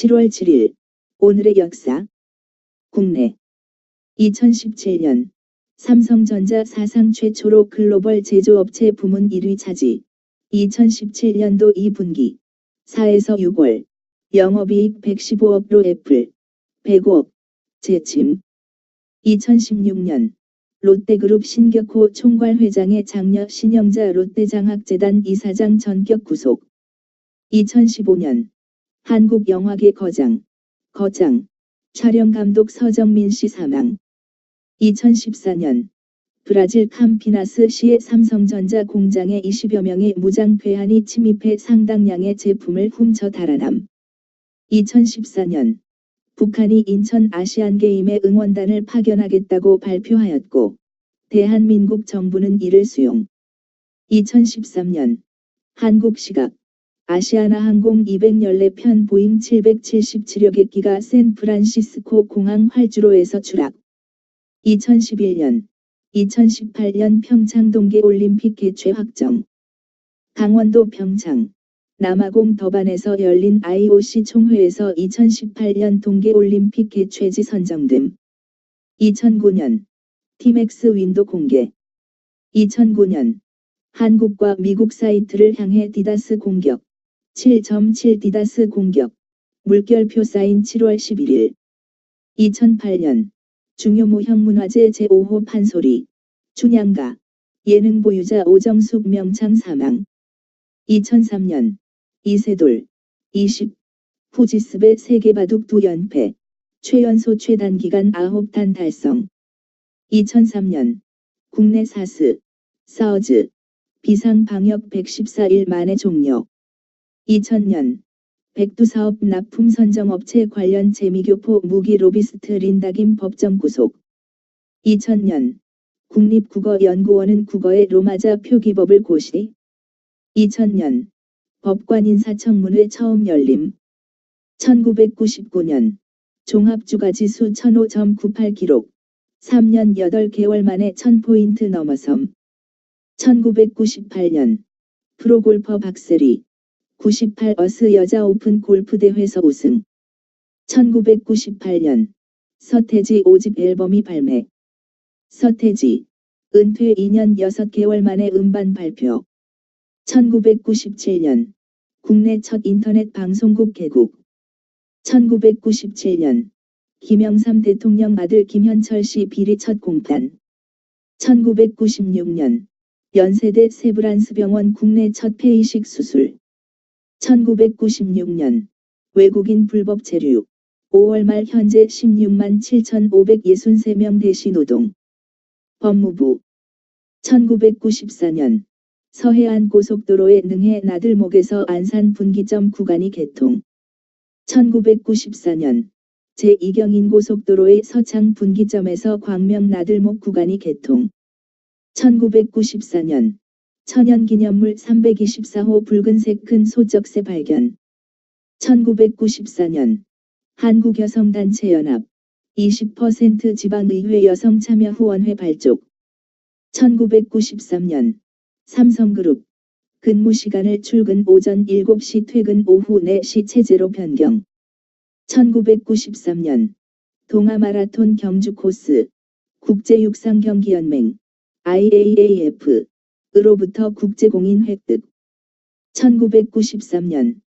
7월 7일 오늘의 역사 국내 2017년 삼성전자 사상 최초로 글로벌 제조업체 부문 1위 차지. 2017년도 2분기 4에서 6월 영업이익 115억로 애플 105억 재침. 2016년 롯데그룹 신격호 총괄회장의 장녀 신영자 롯데장학재단 이사장 전격 구속. 2015년 한국영화계 거장 촬영감독 서정민 씨 사망. 2014년 브라질 캠피나스 시의 삼성전자 공장에 20여 명의 무장괴한이 침입해 상당량의 제품을 훔쳐 달아남. 2014년 북한이 인천 아시안게임에 응원단을 파견하겠다고 발표하였고 대한민국 정부는 이를 수용. 2013년 한국 시각 아시아나항공 214편 보잉 777여 객기가 샌프란시스코 공항 활주로에서 추락. 2011년 2018년 평창 동계올림픽 개최 확정. 강원도 평창 남아공 덕안에서 열린 IOC 총회에서 2018년 동계올림픽 개최지 선정됨. 2009년 티맥스 윈도 공개. 2009년 한국과 미국 사이트를 향해 디다스 공격. 7.7 디다스 공격. 물결표 사인 7월 11일. 2008년 중요모 형문화재 제5호 판소리. 춘향가 예능 보유자 오정숙 명창 사망. 2003년 이세돌 20 후지스베 세계바둑 2연패 최연소 최단기간 9단 달성. 2003년 국내 사스 사우즈 비상방역 114일 만에 종료. 2000년 백두사업 납품 선정업체 관련 재미교포 무기 로비스트 린다김 법정 구속. 2000년 국립국어연구원은 국어의 로마자 표기법을 고시. 2000년 법관 인사청문회 처음 열림. 1999년 종합주가지수 1005.98 기록. 3년 8개월 만에 1000포인트 넘어섬. 1998년 프로골퍼 박세리 98어스 여자 오픈 골프 대회에서 우승. 1998년 서태지 5집 앨범이 발매. 서태지 은퇴 2년 6개월 만에 음반 발표. 1997년 국내 첫 인터넷 방송국 개국. 1997년 김영삼 대통령 아들 김현철 씨 비리 첫 공판. 1996년 연세대 세브란스병원 국내 첫 폐이식 수술. 1996년 외국인 불법 체류. 5월 말 현재 16만 7,563명 대시노동. 법무부. 1994년 서해안 고속도로의 능해 나들목에서 안산 분기점 구간이 개통. 1994년 제2경인 고속도로의 서창 분기점에서 광명 나들목 구간이 개통. 1994년 천연기념물 324호 붉은색 큰 소쩍새 발견. 1994년 한국여성단체연합 20% 지방의회 여성참여 후원회 발족. 1993년 삼성그룹 근무시간을 출근 오전 7시 퇴근 오후 4시 체제로 변경. 1993년 동아마라톤 경주 코스 국제육상경기연맹 IAAF 으로부터 국제공인 획득. 1993년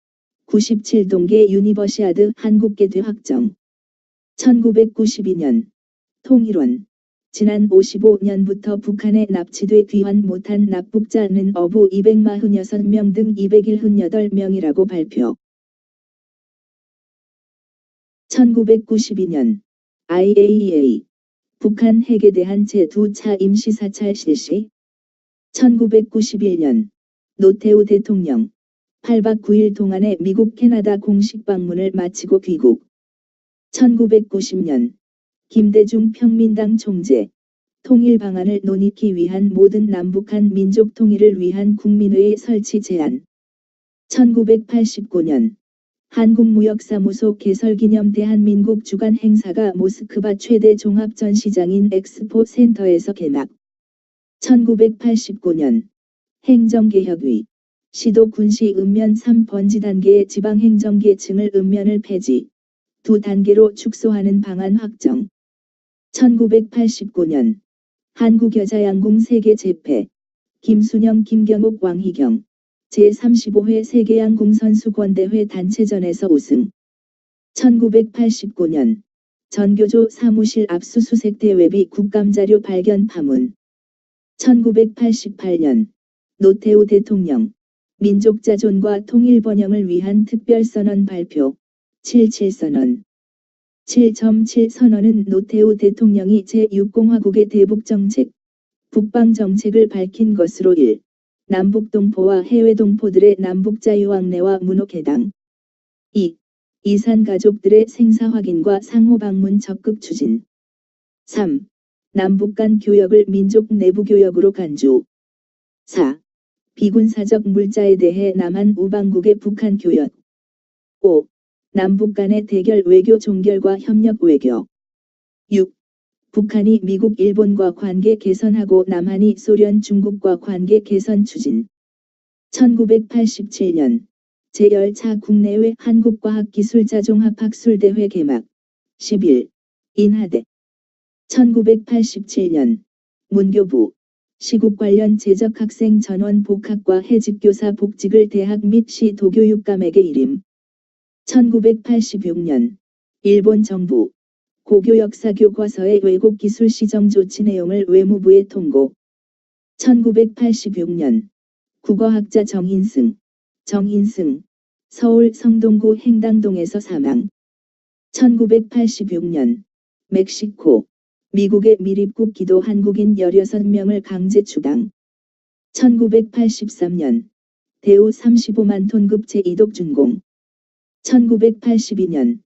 97동계 유니버시아드 한국계대 확정. 1992년 통일원 지난 55년부터 북한에 납치돼 귀환 못한 납북자는 어부 246명 등 278명이라고 발표. 1992년 IAEA 북한 핵에 대한 제2차 임시사찰 실시. 1991년 노태우 대통령 8박 9일 동안의 미국 캐나다 공식 방문을 마치고 귀국. 1990년 김대중 평민당 총재 통일 방안을 논의하기 위한 모든 남북한 민족 통일을 위한 국민회의 설치 제안. 1989년 한국무역사무소 개설기념 대한민국 주간 행사가 모스크바 최대 종합전시장인 엑스포 센터에서 개막. 1989년 행정개혁위 시도 군시 읍면 3번지 단계의 지방행정계층을 읍면을 폐지, 2단계로 축소하는 방안 확정. 1989년 한국여자양궁 세계 재패, 김순영 김경옥 왕희경 제35회 세계양궁 선수권대회 단체전에서 우승. 1989년 전교조 사무실 압수수색 대외비 국감자료 발견 파문. 1988년 노태우 대통령 민족자존과 통일번영을 위한 특별선언 발표. 77선언. 7.7 선언은 노태우 대통령이 제6공화국의 대북정책, 북방정책을 밝힌 것으로 1. 남북동포와 해외동포들의 남북자유왕래와 문호개당. 2. 이산가족들의 생사 확인과 상호방문 적극 추진. 3. 남북 간 교역을 민족 내부 교역으로 간주. 4. 비군사적 물자에 대해 남한 우방국의 북한 교역. 5. 남북 간의 대결 외교 종결과 협력 외교. 6. 북한이 미국 일본과 관계 개선하고 남한이 소련 중국과 관계 개선 추진. 1987년 제10차 국내외 한국과학기술자종합학술대회 개막. 10일 인하대. 1987년 문교부 시국 관련 재적 학생 전원 복학과 해직교사 복직을 대학 및 시 도교육감에게 일임. 1986년 일본 정부 고교역사교과서의 왜곡기술 시정 조치 내용을 외무부에 통고. 1986년 국어학자 정인승 서울 성동구 행당동에서 사망. 1986년 멕시코 미국의 밀입국 기도 한국인 16명을 강제 추방. 1983년 대우 35만 톤급 제2독 준공. 1982년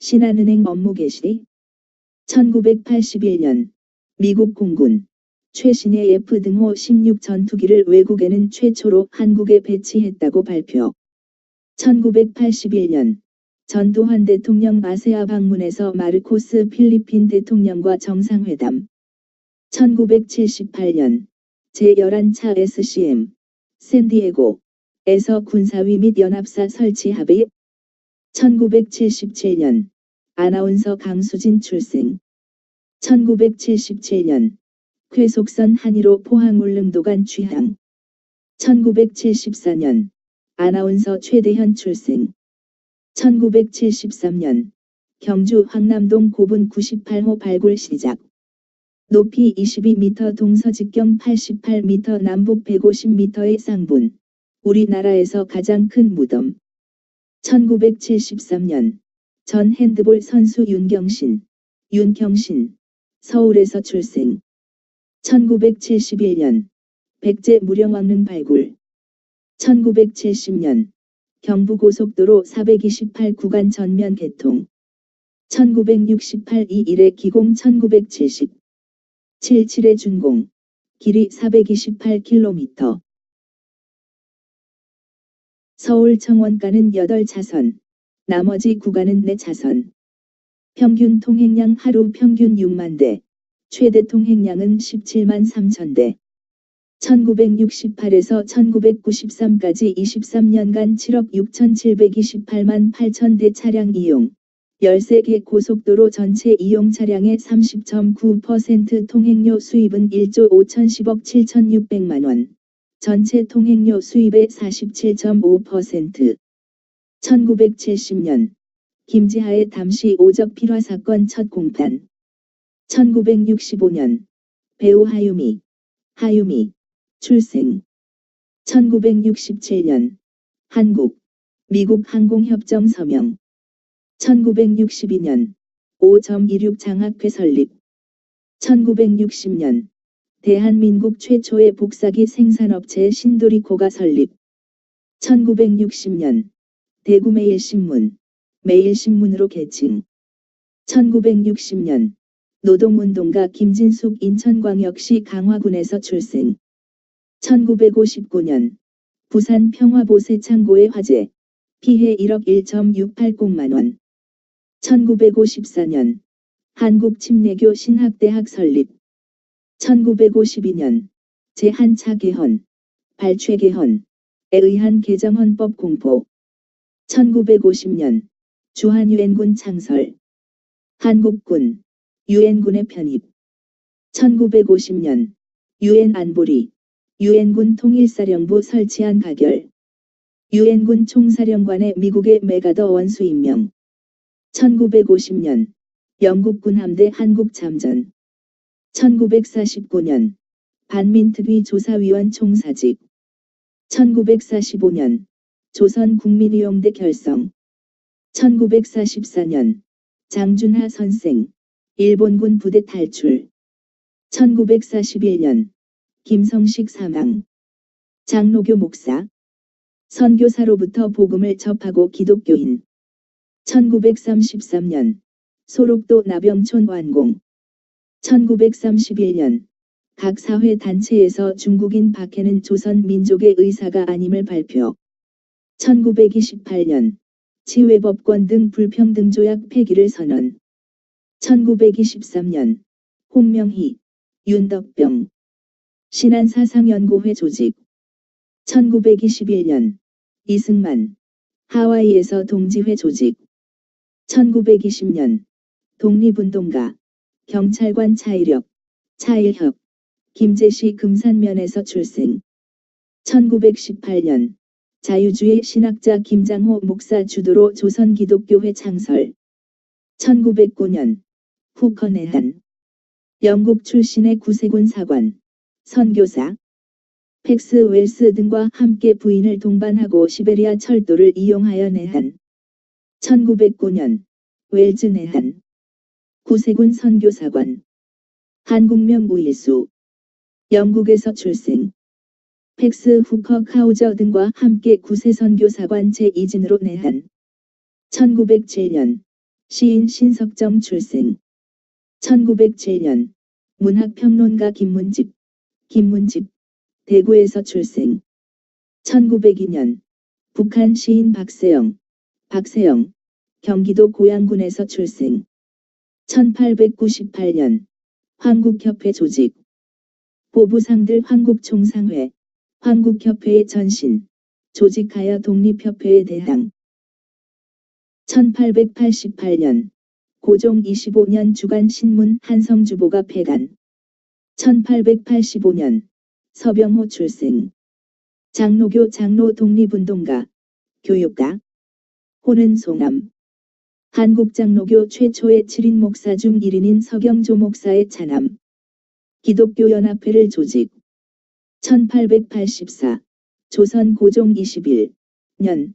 신한은행 업무 개시. 1981년 미국 공군 최신의 F-등호 16 전투기를 외국에는 최초로 한국에 배치했다고 발표. 1981년 전두환 대통령 아세아 방문에서 마르코스 필리핀 대통령과 정상회담. 1978년 제11차 SCM 샌디에고에서 군사위 및 연합사 설치 합의. 1977년 아나운서 강수진 출생. 1977년 쾌속선 한의로 포항 울릉도간 취항. 1974년 아나운서 최대현 출생. 1973년 경주 황남동 고분 98호 발굴 시작. 높이 22m 동서직경 88m 남북 150m의 쌍분. 우리나라에서 가장 큰 무덤. 1973년 전 핸드볼 선수 윤경신 서울에서 출생. 1971년 백제 무령왕릉 발굴. 1970년 경부고속도로 428 구간 전면 개통. 1968 2일에 기공 1970. 77에 준공. 길이 428km. 서울 청원가는 8차선. 나머지 구간은 4차선. 평균 통행량 하루 평균 6만 대. 최대 통행량은 17만 3천 대. 1968에서 1993까지 23년간 7억 6,728만 8천 대 차량 이용. 13개 고속도로 전체 이용 차량의 30.9% 통행료 수입은 1조 5,010억 7,600만 원. 전체 통행료 수입의 47.5%. 1970년 김지하의 담시 오적 필화 사건 첫 공판. 1965년 배우 하유미 출생. 1967년 한국 미국 항공협정 서명. 1962년 5.16 장학회 설립. 1960년 대한민국 최초의 복사기 생산업체 신도리코가 설립. 1960년 대구 매일신문으로 개칭. 1960년 노동운동가 김진숙 인천광역시 강화군에서 출생. 1959년 부산 평화보세 창고의 화재. 피해 1억 1.680만 원. 1954년 한국침례교 신학대학 설립. 1952년 제1차 개헌, 발췌 개헌, 의한 개정헌법 공포. 1950년 주한유엔군 창설. 한국군 유엔군에 편입. 1950년 유엔 안보리 유엔군 통일사령부 설치안 가결. 유엔군 총사령관에 미국의 메가더 원수 임명. 1950년 영국군 함대 한국참전. 1949년 반민특위 조사위원 총사직. 1945년 조선국민의용대 결성. 1944년 장준하 선생 일본군 부대 탈출. 1941년 김성식 사망. 장로교 목사. 선교사로부터 복음을 접하고 기독교인. 1933년 소록도 나병촌 완공. 1931년 각 사회 단체에서 중국인 박해는 조선 민족의 의사가 아님을 발표. 1928년 치외법권 등 불평등 조약 폐기를 선언. 1923년 홍명희, 윤덕병 신안사상연구회 조직. 1921년 이승만, 하와이에서 동지회 조직. 1920년 독립운동가, 경찰관 차일혁, 김제시 금산면에서 출생. 1918년 자유주의 신학자 김장호 목사 주도로 조선기독교회 창설. 1909년 후커네한 영국 출신의 구세군 사관, 선교사. 팩스 웰스 등과 함께 부인을 동반하고 시베리아 철도를 이용하여 내한. 1909년 웰즈 내한 구세군 선교사관. 한국명 우일수 영국에서 출생. 팩스 후커 카우저 등과 함께 구세선교사관 제2진으로 내한. 1907년 시인 신석정 출생. 1907년 문학평론가 김문집 대구에서 출생. 1902년 북한 시인 박세영 경기도 고양군에서 출생. 1898년 황국협회 조직. 보부상들 황국총상회, 황국협회의 전신, 조직하여 독립협회에 대항. 1888년 고종 25년 주간 신문 한성주보가 폐간. 1885년 서병호 출생. 장로교 장로 독립운동가, 교육가. 호는 송암. 한국장로교 최초의 7인 목사 중 1인인 서경조 목사의 차남. 기독교연합회를 조직. 1884 조선 고종 21년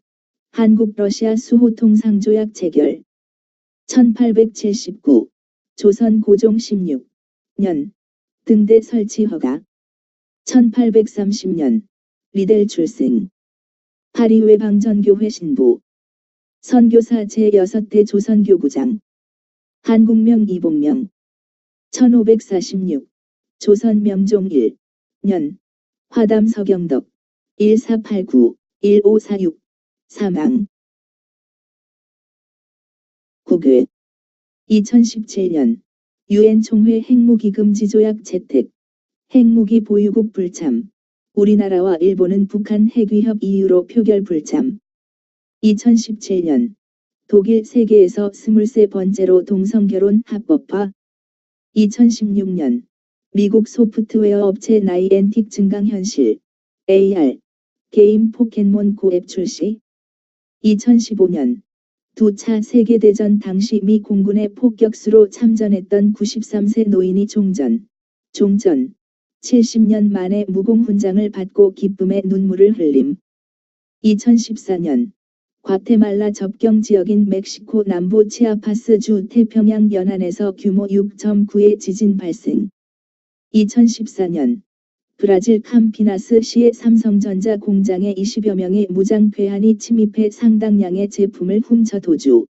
한국-러시아 수호통상조약 체결. 1879 조선 고종 16년 등대 설치 허가. 1830년 리델 출생. 파리 외방전교회 신부. 선교사 제6대 조선교구장. 한국명 이봉명. 1546 조선 명종 1년 화담 서경덕 1489-1546 사망. 국외. 2017년 유엔 총회 핵무기 금지 조약 채택. 핵무기 보유국 불참. 우리나라와 일본은 북한 핵위협 이유로 표결 불참. 2017년 독일 세계에서 23번째로 동성결혼 합법화. 2016년 미국 소프트웨어 업체 나이엔틱 증강현실 AR 게임 포켓몬 고 앱 출시. 2015년 2차 세계대전 당시 미 공군의 폭격수로 참전했던 93세 노인이 종전 70년 만에 무공훈장을 받고 기쁨의 눈물을 흘림. 2014년 과테말라 접경 지역인 멕시코 남부 치아파스주 태평양 연안에서 규모 6.9의 지진 발생. 2014년 브라질 캠피나스시의 삼성전자 공장에 20여 명의 무장괴한이 침입해 상당량의 제품을 훔쳐 도주.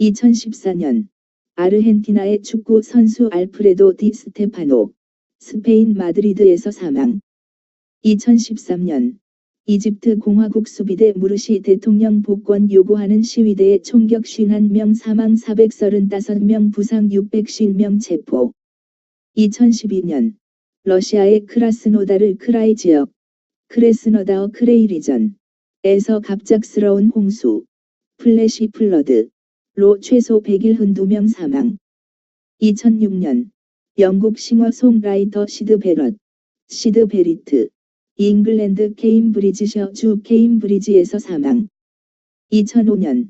2014년 아르헨티나의 축구 선수 알프레도 디 스테파노 스페인 마드리드에서 사망. 2013년 이집트 공화국 수비대 무르시 대통령 복권 요구하는 시위대의 총격 51명 사망 435명 부상 650명 체포. 2012년 러시아의 크라스노다르 크라이 지역 크레스너다워 크레이리전 에서 갑작스러운 홍수 플래시 플러드로 최소 101 사망. 2006년 영국 싱어송라이터 시드 베리트 잉글랜드 케임브리지셔 주 케임브리지에서 사망. 2005년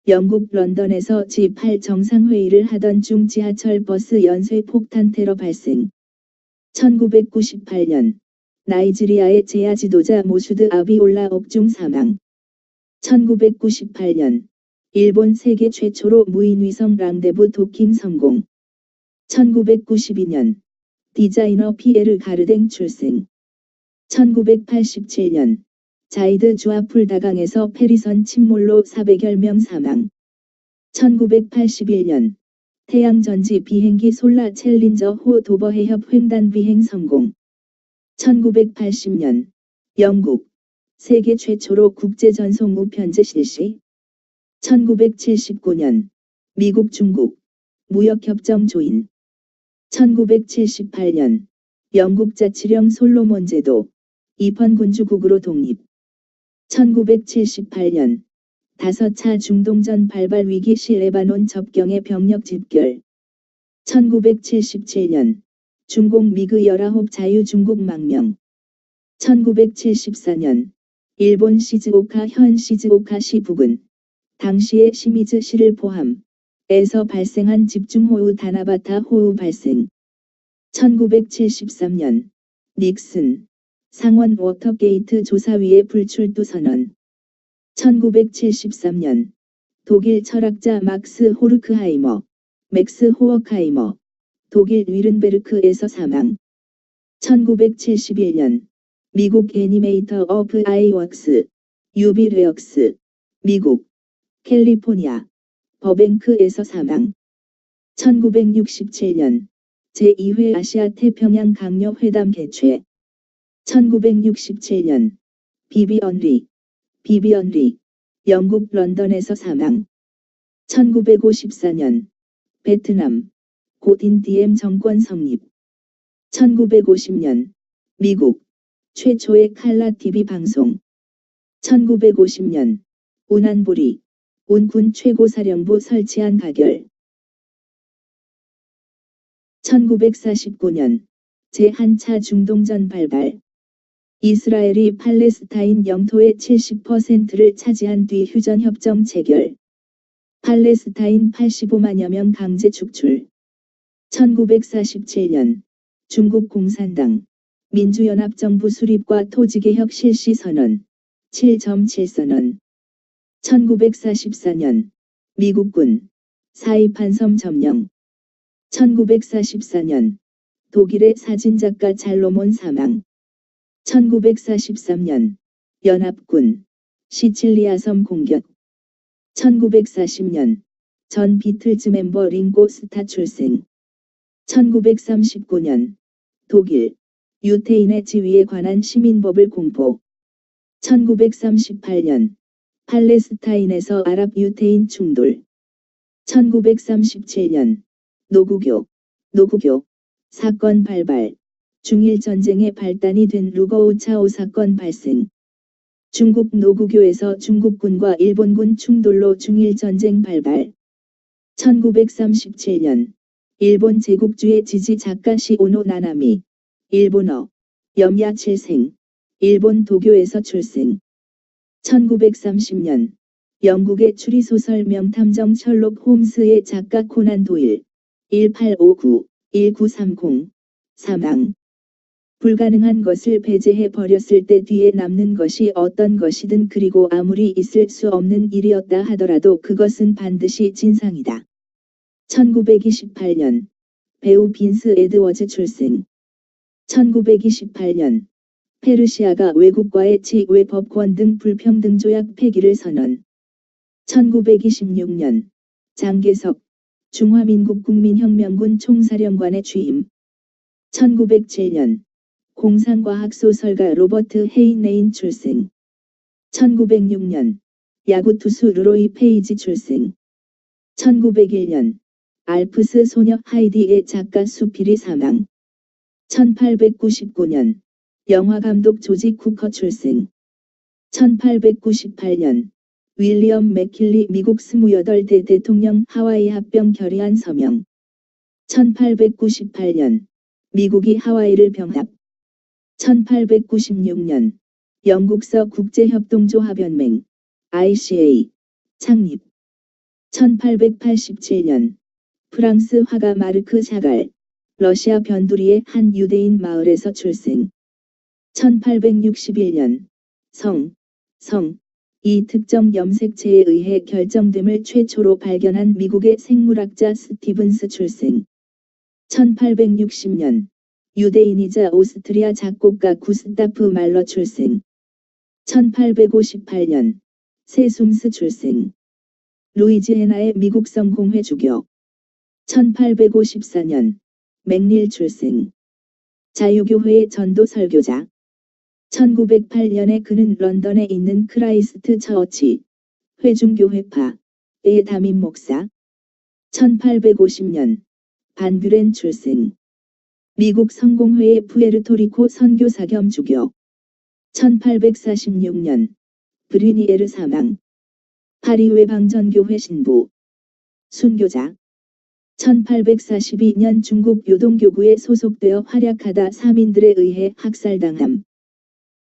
영국 런던에서 G8 정상회의를 하던 중 지하철 버스 연쇄 폭탄 테러 발생. 1998년 나이지리아의 제야 지도자 모수드 아비올라 옥중 사망. 1998년 일본 세계 최초로 무인위성 랑데부 도킹 성공. 1992년 디자이너 피에르 가르댕 출생. 1987년 자이드 주아풀 다강에서 페리선 침몰로 400여 명 사망. 1981년 태양전지 비행기 솔라 챌린저 호 도버 해협 횡단 비행 성공. 1980년 영국 세계 최초로 국제 전송 우편제 실시. 1979년 미국 중국 무역협정 조인. 1978년 영국 자치령 솔로몬 제도 이펀 군주국으로 독립. 1978년 5차 중동전 발발 위기 시 레바논 접경의 병력 집결. 1977년 중공 미그 19 자유중국 망명. 1974년 일본 시즈오카 현 시즈오카시 부근 당시의 시미즈시를 포함해서 발생한 집중호우 다나바타 호우 발생. 1973년 닉슨 상원 워터게이트 조사위의 불출두 선언. 1973년 독일 철학자 막스 호르크하이머, 맥스 호어카이머, 독일 위른베르크에서 사망. 1971년 미국 애니메이터 오브 아이웍스, 유비레역스, 미국, 캘리포니아, 버뱅크에서 사망. 1967년 제2회 아시아 태평양 강요 회담 개최. 1967년 비비 언리, 영국 런던에서 사망. 1954년 베트남 고딘 디엠 정권 성립. 1950년 미국 최초의 칼라 TV 방송. 1950년 운안부리 운군 최고사령부 설치한 가결. 1949년 제1차 중동전 발발. 이스라엘이 팔레스타인 영토의 70%를 차지한 뒤 휴전협정 체결. 팔레스타인 85만여 명 강제 축출. 1947년 중국 공산당 민주연합정부 수립과 토지개혁 실시 선언 7.7 선언. 1944년 미국군 사이판섬 점령. 1944년 독일의 사진작가 잘로몬 사망. 1943년 연합군 시칠리아섬 공격. 1940년 전 비틀즈 멤버 링고 스타 출생. 1939년 독일 유태인의 지위에 관한 시민법을 공포. 1938년 팔레스타인에서 아랍 유태인 충돌. 1937년 노구교 사건 발발. 중일 전쟁의 발단이 된 루거우차오 사건 발생. 중국 노구교에서 중국군과 일본군 충돌로 중일 전쟁 발발. 1937년 일본 제국주의 지지 작가시 오노 나나미, 일본어, 염야 칠생, 일본 도교에서 출생. 1930년 영국의 추리소설 명탐정 셜록 홈스의 작가 코난 도일, 1859-1930, 사망. 불가능한 것을 배제해 버렸을 때 뒤에 남는 것이 어떤 것이든 그리고 아무리 있을 수 없는 일이었다 하더라도 그것은 반드시 진상이다. 1928년 배우 빈스 에드워즈 출생. 1928년 페르시아가 외국과의 지외 법권 등 불평등 조약 폐기를 선언. 1926년 장개석 중화민국 국민혁명군 총사령관에 취임. 1907년 공상과학 소설가 로버트 헤인레인 출생. 1906년 야구 투수 루로이 페이지 출생. 1901년 알프스 소녀 하이디의 작가 수필이 사망. 1899년 영화감독 조지 쿠커 출생. 1898년 윌리엄 맥킬리 미국 28대 대통령 하와이 합병 결의안 서명. 1898년 미국이 하와이를 병합. 1896년 영국서 국제협동조합연맹 ICA 창립. 1887년 프랑스 화가 마르크 샤갈 러시아 변두리의 한 유대인 마을에서 출생. 1861년 성, 이 특정 염색체에 의해 결정됨을 최초로 발견한 미국의 생물학자 스티븐스 출생. 1860년 유대인이자 오스트리아 작곡가 구스타프 말러 출생. 1858년 세숨스 출생. 루이지애나의 미국성 공회 주교. 1854년 맥닐 출생. 자유교회의 전도 설교자. 1908년에 그는 런던에 있는 크라이스트 처치 회중교회파의 담임 목사. 1850년 반뷰렌 출생. 미국 성공회의 푸에르토리코 선교사 겸 주교. 1846년 브리니에르 사망. 파리 외방전교회 신부. 순교자. 1842년 중국 요동교구에 소속되어 활약하다 사민들에 의해 학살당함.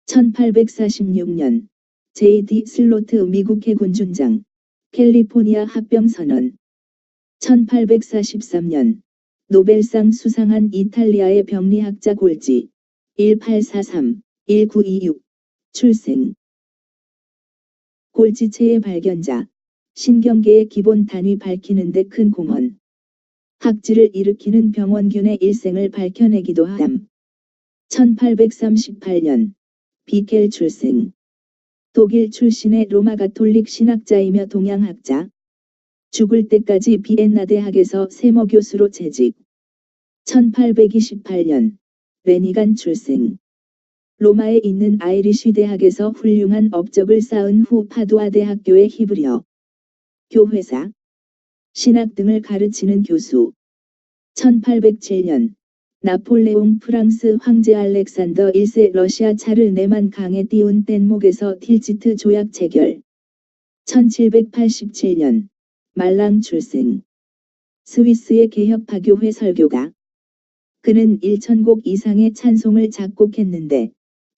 1846년 J.D. 슬로트 미국 해군 준장. 캘리포니아 합병 선언. 1843년 노벨상 수상한 이탈리아의 병리학자 골지 1843-1926 출생. 골지체의 발견자. 신경계의 기본 단위 밝히는 데 큰 공헌. 학지를 일으키는 병원균의 일생을 밝혀내기도 함. 1838년 비켈 출생. 독일 출신의 로마 가톨릭 신학자이며 동양학자. 죽을 때까지 비엔나 대학에서 세모 교수로 재직. 1828년 레니간 출생. 로마에 있는 아이리쉬 대학에서 훌륭한 업적을 쌓은 후 파두아 대학교의 히브리어 교회사, 신학 등을 가르치는 교수. 1807년 나폴레옹 프랑스 황제 알렉산더 1세 러시아 차를 네만 강에 띄운 뗏목에서 틸지트 조약 체결. 1787년 말랑 출생. 스위스의 개혁파교회 설교가. 그는 1000곡 이상의 찬송을 작곡했는데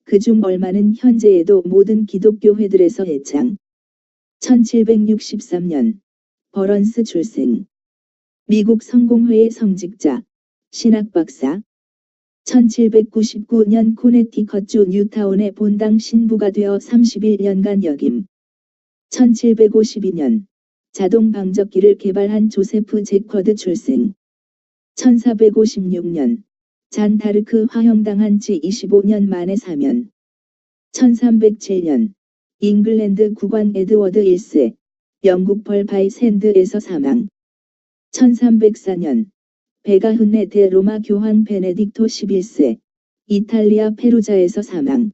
그중 얼마는 현재에도 모든 기독교회들에서 애창. 1763년 버런스 출생. 미국 성공회의 성직자, 신학박사. 1799년 코네티컷주 뉴타운의 본당 신부가 되어 31년간 역임. 1752년 자동 방적기를 개발한 조세프 제커드 출생. 1456년 잔 다르크 화형당한 지 25년 만에 사면. 1307년 잉글랜드 국왕 에드워드 1세 영국 벌바이 샌드에서 사망. 1304년 베가흔네 대 로마 교황 베네딕토 11세 이탈리아 페루자에서 사망.